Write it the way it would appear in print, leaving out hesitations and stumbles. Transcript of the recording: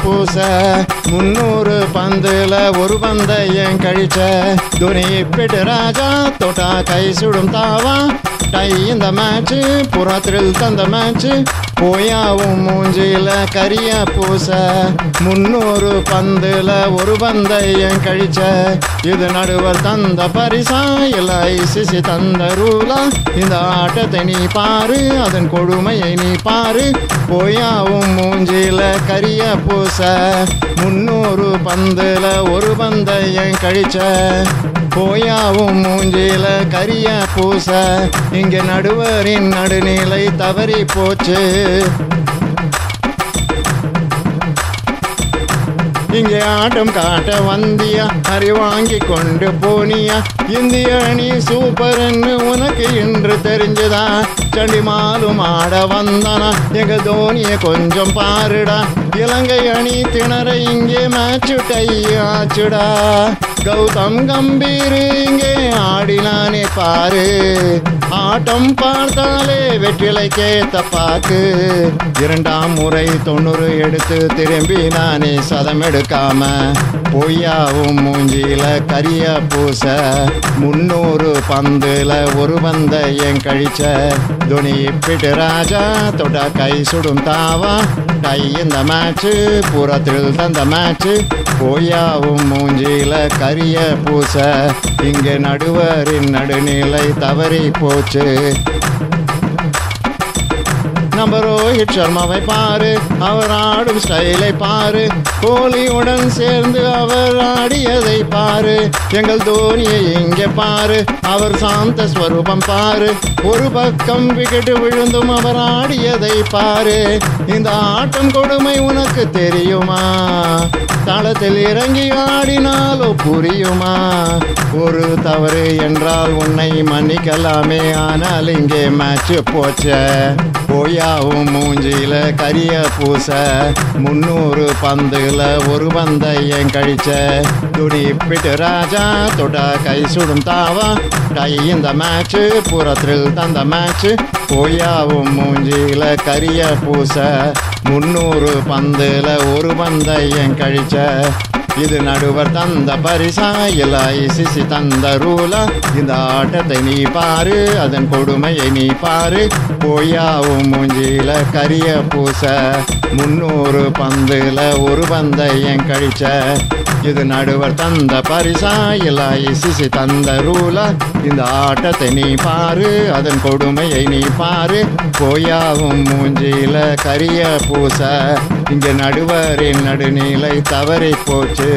பூச 300 பந்துல ஒரு பந்தயம் கழிச்ச துணி பிட்டு ராஜா தொட்டா கை சுடும் தாவா டை இந்த மேட்ச் புறத்தில் தந்த மேட்ச் போயாவும் மூஞ்சில கரிய பூச 300 பந்துல ஒரு பந்தயம் கழிச்ச இது நடுவர் தந்த பரிசா LICC தந்த ரூலா இந்த ஆட்டத்தை நீ பாரு அதன் கொடுமையை நீ பாரு போயாவும் மூஞ்சில கரிய பூச 300 பந்துல ஒரு பந்தயம் கழிச்ச போயாவும் மூஞ்சில கரிய பூச இங்க நடுவரின் நடுநிலை தவறி போச்சு இங்கே ஆட்டம் காட்ட வந்தியா அறிவாங்கி கொண்டு போனியா இந்திய அணி சூப்பர்ன்னு உனக்கு இன்று தெரிஞ்சுதா சண்டிமாலும் ஆட வந்தானா எங்க தோனிய கொஞ்சம் பாருடா இலங்கை அணி திணற இங்கே மேட்ச் டை ஆச்சுடா கௌதம் கம்பீர் இங்கே ஆடினானே பாரு ஆட்டம் பார்த்தாலே வெற்றிலை கேத்த பாக்கு 2ஆம் முறை 90 எடுத்து திரும்பி நானே சதம் எடுக்காம பொய்யாவும் மூஞ்சில கரிய பூச 300 பந்துல ஒரு பந்தயம் கழிச்ச துணி பிட்டு ராஜா தொட்டா கை சுடும் தாவா டை இந்த மேட்ச் புறத்தில் தந்த மேட்ச் பொய்யாவும் மூஞ்சில கரிய பூச இங்க நடுவரின் நடுநிலை தவறி போச்சு நம்ம ரோஹித் சர்மாவை பாரு அவர் ஆடும் ஸ்டைலை பாரு கோலியுடன் சேர்ந்து அவர் ஆடியதை பாரு எங்கள் தோனியை இங்கே பாரு அவர் சாந்த ஸ்வரூபம் பாரு ஒரு பக்கம் விக்கெட் விழுந்தும் அவர் ஆடியதை பாரு இந்த ஆட்டம் கொடுமை உனக்கு தெரியுமா தளத்தில் இறங்கி ஆடினாலோ புரியுமா ஒரு தவறு என்றால் உன்னை மன்னிக்கலாமே ஆனால் இங்கே மேட்ச் போச்ச போயாவும் மூஞ்சில கரிய பூச 300 பந்துல ஒரு பந்தயம் கழிச்ச துணி பிட்டு ராஜா தொட்டா கை சுடும் தாவா டை இந்த மேட்ச் புறத்தில் தந்த மேட்ச் போயாவும் மூஞ்சில கரிய பூச 300 பந்துல ஒரு பந்தயம் கழிச்ச இது நடுவர் தந்த பரிசா LICC தந்த ரூலா இந்த ஆட்டத்தை நீ பாரு அதன் கொடுமையை நீ பாரு போயாவும் மூஞ்சில கரிய பூச 300 பந்துல ஒரு பந்தயம் கழிச்ச இது நடுவர் தந்த பரிசா LICC தந்த ரூலா இந்த ஆட்டத்தை நீ பாரு அதன் கொடுமையை நீ பாரு போயாவும் மூஞ்சில கரிய பூச இங்க நடுவரின் நடுநிலை தவறி போச்சு